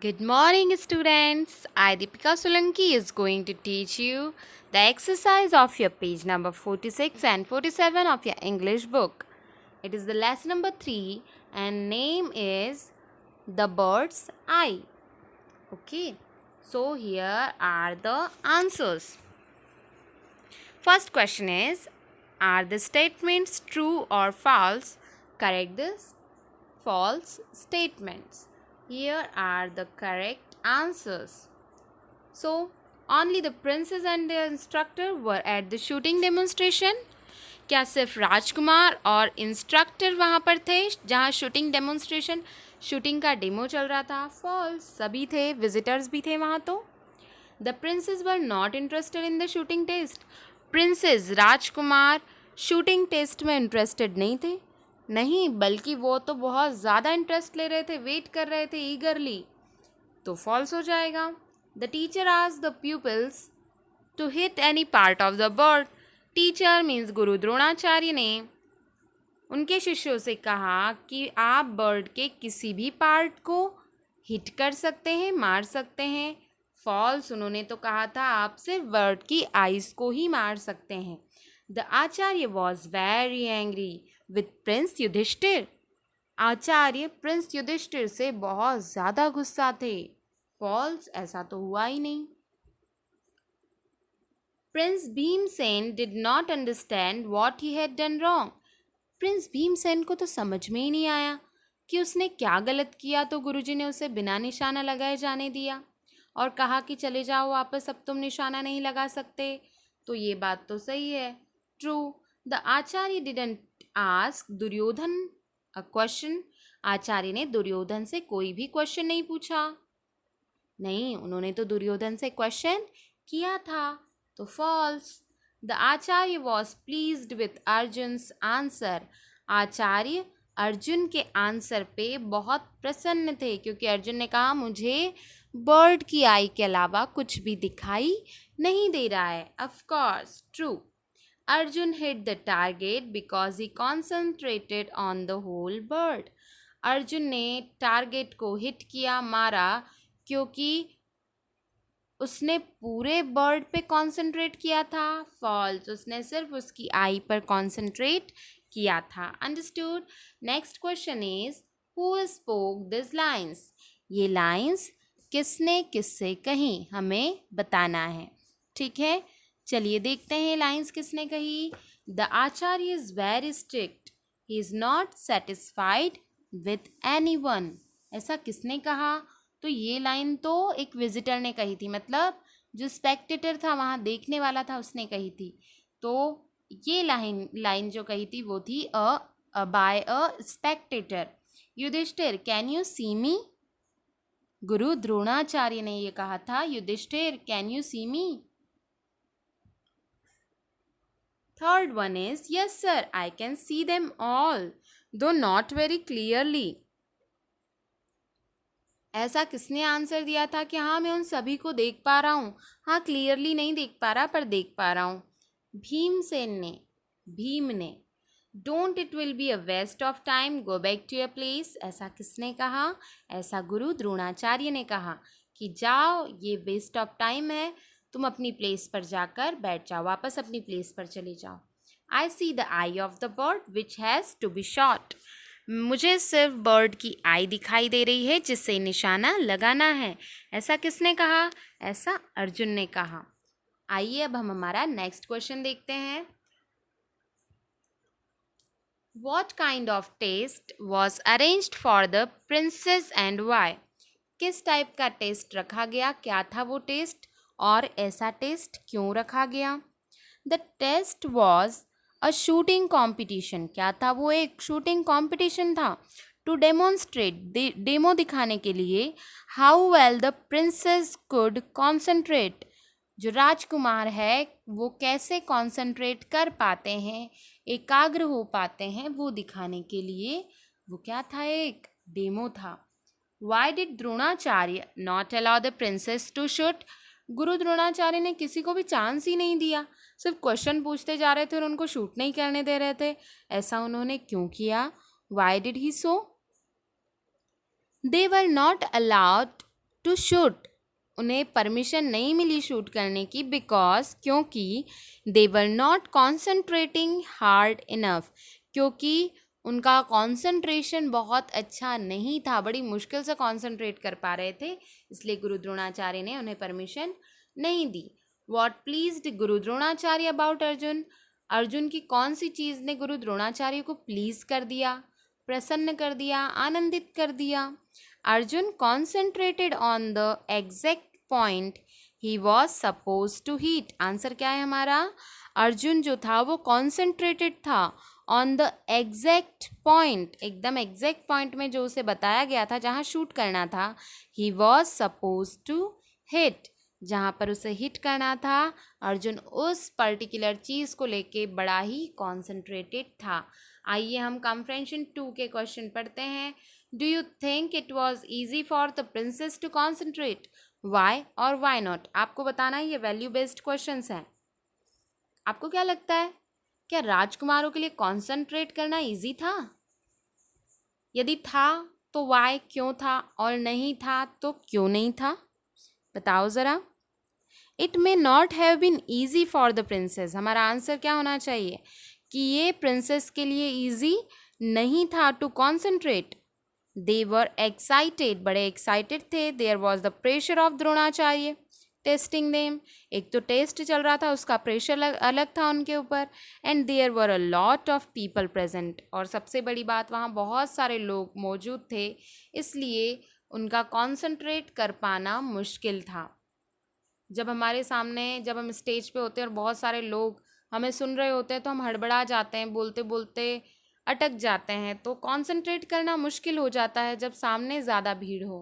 Good morning, students. I, Deepika Solanki, is going to teach you the exercise of your page number 46 and 47 of your English book. It is the lesson number 3 and name is The Bird's Eye. Okay, so here are the answers. First question is, are the statements true or false? Correct the false statements. Here are the correct answers. So, only the princess and their instructor were at the shooting demonstration. क्या सिर्फ राजकुमार और instructor वहाँ पर थे जहाँ shooting का demo चल रहा था? फॉल्स, सभी थे, विजिटर्स भी थे वहाँ तो. The princes were not interested in the shooting test. Princes राजकुमार शूटिंग टेस्ट में इंटरेस्टेड नहीं थे. नहीं, बल्कि वो तो बहुत ज़्यादा इंटरेस्ट ले रहे थे, वेट कर रहे थे ईगरली. तो फॉल्स हो जाएगा. The teacher asked the pupils to hit any part of the bird. Teacher means Guru Dronacharya ने उनके शिष्यों से कहा कि आप बर्ड के किसी भी पार्ट को हिट कर सकते हैं, मार सकते हैं. फॉल्स, उन्होंने तो कहा था आप सिर्फ बर्ड की आइज को ही मार सकते हैं. The Acharya was very angry with prince Yudhishthira. Acharya prince Yudhishthira से बहुत ज़्यादा गुस्सा थे. फॉल्स, ऐसा तो हुआ ही नहीं. Prince Bhimsen did not understand what he had done wrong. Prince Bhimsen को तो समझ में ही नहीं आया कि उसने क्या गलत किया, तो गुरुजी ने उसे बिना निशाना लगाए जाने दिया और कहा कि चले जाओ वापस, अब तुम निशाना नहीं लगा सकते. तो ये बात तो सही है, true. The Acharya didn't ask Duryodhan a question. Acharya ने दुर्योधन से कोई भी क्वेश्चन नहीं पूछा. नहीं, उन्होंने तो दुर्योधन से क्वेश्चन किया था. तो false. The Acharya was pleased with Arjun's answer. Acharya Arjun के आंसर पे बहुत प्रसन्न थे क्योंकि अर्जुन ने कहा मुझे बर्ड की आई के अलावा कुछ भी दिखाई नहीं दे रहा है. Of course, true. Arjun hit the target because he concentrated on the whole bird. Arjun ने टारगेट को हिट किया, मारा, क्योंकि उसने पूरे बर्ड पे कॉन्सेंट्रेट किया था. फॉल्स, उसने सिर्फ उसकी आई पर कॉन्सेंट्रेट किया था. Understood. Next question is who spoke this lines. ये लाइन्स किसने किससे कही, हमें बताना है. ठीक है, चलिए देखते हैं लाइन्स किसने कही. The Acharya is very strict. He is not satisfied with any one. ऐसा किसने कहा? तो ये लाइन तो एक विजिटर ने कही थी, मतलब जो स्पेक्टेटर था, वहाँ देखने वाला था, उसने कही थी. तो ये लाइन जो कही थी वो थी by a spectator. Yudhishthir, can you see me. Guru Dronacharya ने ये कहा था, Yudhishthir can you see me. Third one is yes sir I can see them all though not very clearly. ऐसा किसने आंसर दिया था कि हाँ मैं उन सभी को देख पा रहा हूँ, हाँ क्लियरली नहीं देख पा रहा पर देख पा रहा हूँ. भीमसेन ने, भीम ने. Don't it will be a waste of time, go back to your place. ऐसा किसने कहा? ऐसा गुरु द्रोणाचार्य ने कहा कि जाओ, ये वेस्ट ऑफ टाइम है, तुम अपनी प्लेस पर जाकर बैठ जाओ, वापस अपनी प्लेस पर चले जाओ. I see the eye of the bird which has to be shot. मुझे सिर्फ बर्ड की आई दिखाई दे रही है जिससे निशाना लगाना है. ऐसा किसने कहा? ऐसा अर्जुन ने कहा. आइए अब हम हमारा नेक्स्ट क्वेश्चन देखते हैं. What kind of test was arranged for the princess and why? किस टाइप का टेस्ट रखा गया, क्या था वो टेस्ट और ऐसा टेस्ट क्यों रखा गया? The test was a shooting competition. क्या था वो? एक शूटिंग कॉम्पिटिशन था. टू डेमोन्स्ट्रेट, डेमो दिखाने के लिए, how well the princes could concentrate. जो राजकुमार है वो कैसे कॉन्सेंट्रेट कर पाते हैं, एकाग्र हो पाते हैं, वो दिखाने के लिए वो क्या था? एक डेमो था. Why did Dronacharya not allow the princes to shoot. Guru Dronacharya ने किसी को भी चांस ही नहीं दिया, सिर्फ क्वेश्चन पूछते जा रहे थे और उनको शूट नहीं करने दे रहे थे. ऐसा उन्होंने क्यों किया? Why did he so? They were not allowed to shoot, उन्हें परमिशन नहीं मिली शूट करने की, बिकॉज क्योंकि they were not concentrating hard enough, क्योंकि उनका कॉन्सेंट्रेशन बहुत अच्छा नहीं था, बड़ी मुश्किल से कॉन्सेंट्रेट कर पा रहे थे, इसलिए गुरु द्रोणाचार्य ने उन्हें परमिशन नहीं दी। What pleased Guru Dronacharya about Arjun, Arjun की कौन सी चीज़ ने गुरु द्रोणाचार्य को प्लीज कर दिया, प्रसन्न कर दिया, आनंदित कर दिया? Arjun concentrated on the exact point he was suppose to hit. Answer क्या है हमारा? अर्जुन जो था वो कॉन्सेंट्रेटेड था ऑन द एग्जैक्ट पॉइंट, एकदम एग्जैक्ट पॉइंट में जो उसे बताया गया था जहाँ शूट करना था। He was suppose to hit, जहाँ पर उसे हिट करना था, अर्जुन उस पर्टिकुलर चीज़ को लेके बड़ा ही कॉन्सेंट्रेटेड था। आइए हम कॉम्प्रहेंशन 2 के क्वेश्चन पढ़ते हैं। Do you think it was easy for the princes to concentrate? Why और वाई नॉट? आपको बताना है, ये वैल्यू बेस्ड क्वेश्चन हैं। आपको क्या लगता है, क्या राजकुमारों के लिए कॉन्सेंट्रेट करना ईजी था? यदि था तो वाई क्यों था, और नहीं था तो क्यों नहीं था? बताओ ज़रा। It may not have been easy for the princes, हमारा आंसर क्या होना चाहिए कि ये प्रिंसेस के लिए ईजी नहीं था to concentrate. They were excited, बड़े एक्साइटेड थे। There was the pressure of Dronacharya testing them, एक तो टेस्ट चल रहा था, उसका प्रेशर अलग था उनके ऊपर। And there were a lot of people present, और सबसे बड़ी बात वहाँ बहुत सारे लोग मौजूद थे, इसलिए उनका कॉन्सेंट्रेट कर पाना मुश्किल था। जब हमारे सामने, जब हम स्टेज पे होते हैं और बहुत सारे लोग हमें सुन रहे होते हैं तो हम हड़बड़ा जाते हैं, बोलते बोलते अटक जाते हैं, तो कॉन्सेंट्रेट करना मुश्किल हो जाता है जब सामने ज़्यादा भीड़ हो।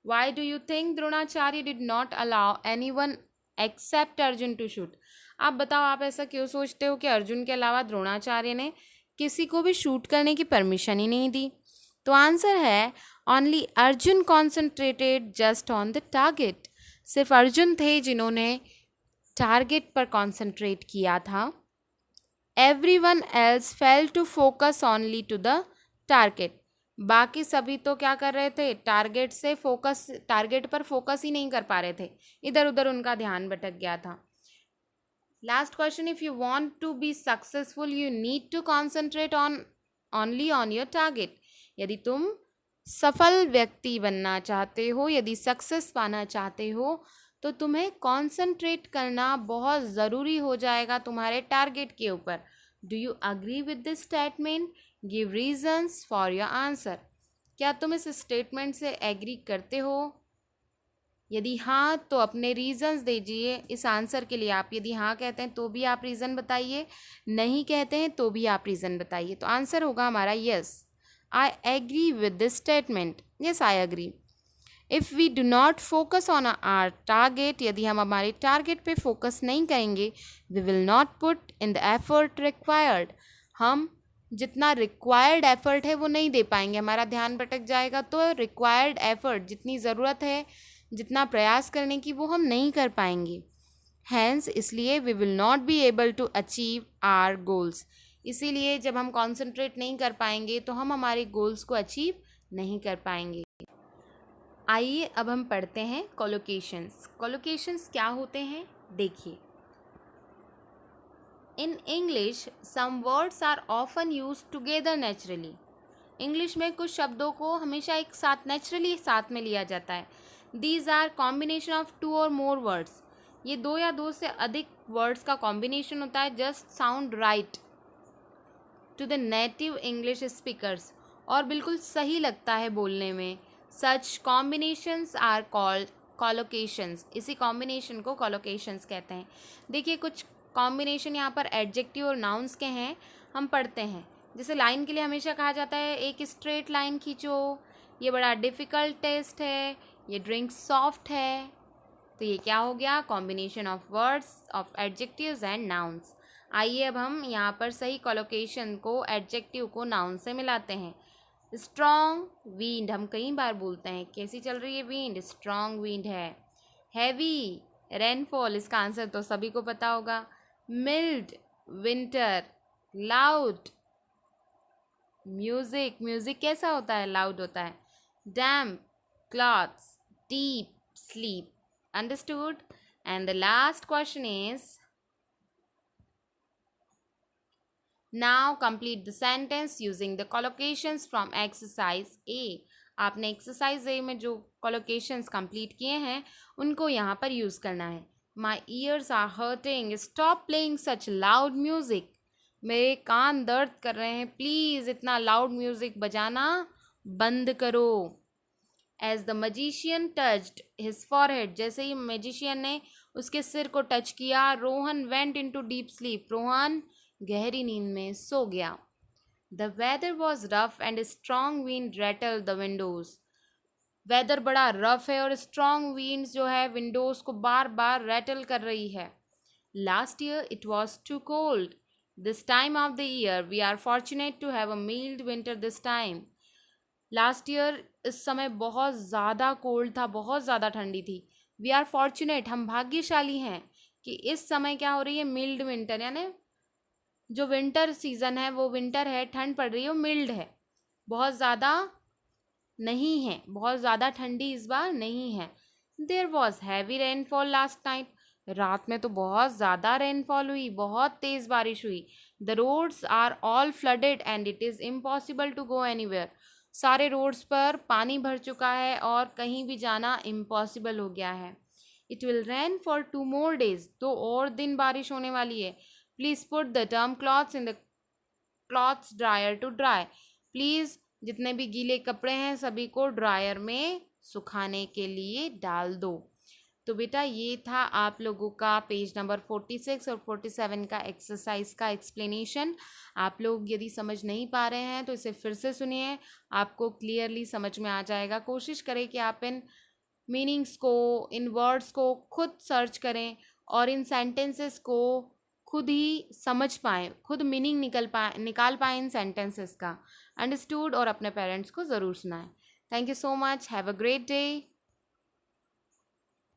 Why do you think Dronacharya did not allow anyone except Arjun to shoot? आप बताओ, आप ऐसा क्यों सोचते हो कि अर्जुन के अलावा द्रोणाचार्य ने किसी को भी शूट करने की परमिशन ही नहीं दी? तो आंसर है only Arjun concentrated just on the target, सिर्फ अर्जुन थे जिन्होंने टारगेट पर कॉन्सेंट्रेट किया था। Everyone else fail to focus only to the target, बाकी सभी तो क्या कर रहे थे, टारगेट से फोकस, टारगेट पर फोकस ही नहीं कर पा रहे थे, इधर उधर उनका ध्यान भटक गया था। Last question, if you want to be successful you need to concentrate on only on your target. यदि तुम सफल व्यक्ति बनना चाहते हो, यदि सक्सेस पाना चाहते हो, तो तुम्हें कॉन्सेंट्रेट करना बहुत ज़रूरी हो जाएगा तुम्हारे टारगेट के ऊपर। Do you agree with this statement? Give reasons for your answer. क्या तुम इस स्टेटमेंट से एग्री करते हो? यदि हाँ तो अपने रीजंस दीजिए इस आंसर के लिए। आप यदि हाँ कहते हैं तो भी आप रीज़न बताइए, नहीं कहते हैं तो भी आप रीज़न बताइए। तो आंसर होगा हमारा yes, I agree with this statement. Yes, I agree. If we do not focus on our target, यदि हम हमारे टारगेट पे फोकस नहीं करेंगे, we will not put in the effort required, हम जितना रिक्वायर्ड एफर्ट है वो नहीं दे पाएंगे, हमारा ध्यान भटक जाएगा। तो रिक्वायर्ड एफर्ट, जितनी ज़रूरत है, जितना प्रयास करने की, वो हम नहीं कर पाएंगे। हैंस, इसलिए we will not be able to achieve our goals, इसीलिए जब हम कॉन्सेंट्रेट नहीं कर पाएंगे तो हम हमारे गोल्स को अचीव नहीं कर पाएंगे। आइए अब हम पढ़ते हैं कोलोकेशंस। कोलोकेशंस क्या होते हैं, देखिए। In English some words are often use together naturally, English में कुछ शब्दों को हमेशा एक साथ नेचुरली साथ में लिया जाता है। दीज आर कॉम्बिनेशन ऑफ 2 और मोर वर्ड्स, ये 2 या 2 से अधिक वर्ड्स का कॉम्बिनेशन होता है। Just sound right to the native English speakers, और बिल्कुल सही लगता है बोलने में। Such combinations are called collocations, इसी कॉम्बिनेशन को कॉलोकेशंस कहते हैं। देखिए कुछ कॉम्बिनेशन यहाँ पर एडजेक्टिव और नाउन्स के हैं, हम पढ़ते हैं। जैसे लाइन के लिए हमेशा कहा जाता है एक स्ट्रेट लाइन खींचो, ये बड़ा डिफ़िकल्ट टेस्ट है, ये ड्रिंक सॉफ्ट है। तो ये क्या हो गया, combination of words of adjectives and nouns. आइए अब हम यहाँ पर सही कॉलोकेशन को, एडजेक्टिव को नाउन से मिलाते हैं। स्ट्रॉन्ग विंड, हम कई बार बोलते हैं, कैसी चल रही है विंड, स्ट्रॉन्ग विंड है। हैवी रेनफॉल, इसका आंसर तो सभी को पता होगा। Mild winter. Loud music, music कैसा होता है, लाउड होता है। Damp clothes, deep sleep. Understood? And the last question is, now complete the sentence using the collocations from exercise A. आपने exercise A में जो collocations complete किए हैं उनको यहाँ पर use करना है. My ears are hurting. Stop playing such loud music. मेरे कान दर्द कर रहे हैं. Please इतना loud music बजाना बंद करो. As the magician touched his forehead, जैसे ही magician ने उसके सिर को टच किया, Rohan went into deep sleep. Rohan गहरी नींद में सो गया. The weather was rough and a strong wind rattled the windows. Weather बड़ा रफ है और स्ट्रॉन्ग winds जो है विंडोज को बार बार रैटल कर रही है. Last year it was too cold. This time of the year we are fortunate to have a mild winter this time. Last year इस समय बहुत ज़्यादा कोल्ड था, बहुत ज़्यादा ठंडी थी. वी आर फॉर्चुनेट, हम भाग्यशाली हैं कि इस समय क्या हो रही है, मिल्ड विंटर, यानी जो विंटर सीजन है वो विंटर है, ठंड पड़ रही है वो मिल्ड है, बहुत ज़्यादा नहीं है, बहुत ज़्यादा ठंडी इस बार नहीं है. There was heavy rainfall last night. रात में तो बहुत ज़्यादा रेनफॉल हुई, बहुत तेज़ बारिश हुई. The roads are all flooded and it is impossible to go anywhere. सारे रोड्स पर पानी भर चुका है और कहीं भी जाना इम्पॉसिबल हो गया है. It will rain for 2 more days. 2 और दिन बारिश होने वाली है. Please put the term clothes in the clothes dryer to dry. Please जितने भी गीले कपड़े हैं सभी को ड्रायर में सुखाने के लिए डाल दो. तो बेटा ये था आप लोगों का पेज नंबर 46 और 47 का एक्सरसाइज का एक्सप्लेनेशन. आप लोग यदि समझ नहीं पा रहे हैं तो इसे फिर से सुनिए, आपको क्लियरली समझ में आ जाएगा. कोशिश करें कि आप इन मीनिंग्स को, इन वर्ड्स को खुद सर्च करें और इन सेंटेंसेस को खुद ही समझ पाएँ, खुद मीनिंग निकाल पाएँ इन सेंटेंसेस का. अंडरस्टूड? और अपने पेरेंट्स को ज़रूर सुनाएं. Thank you so much. Have a great day.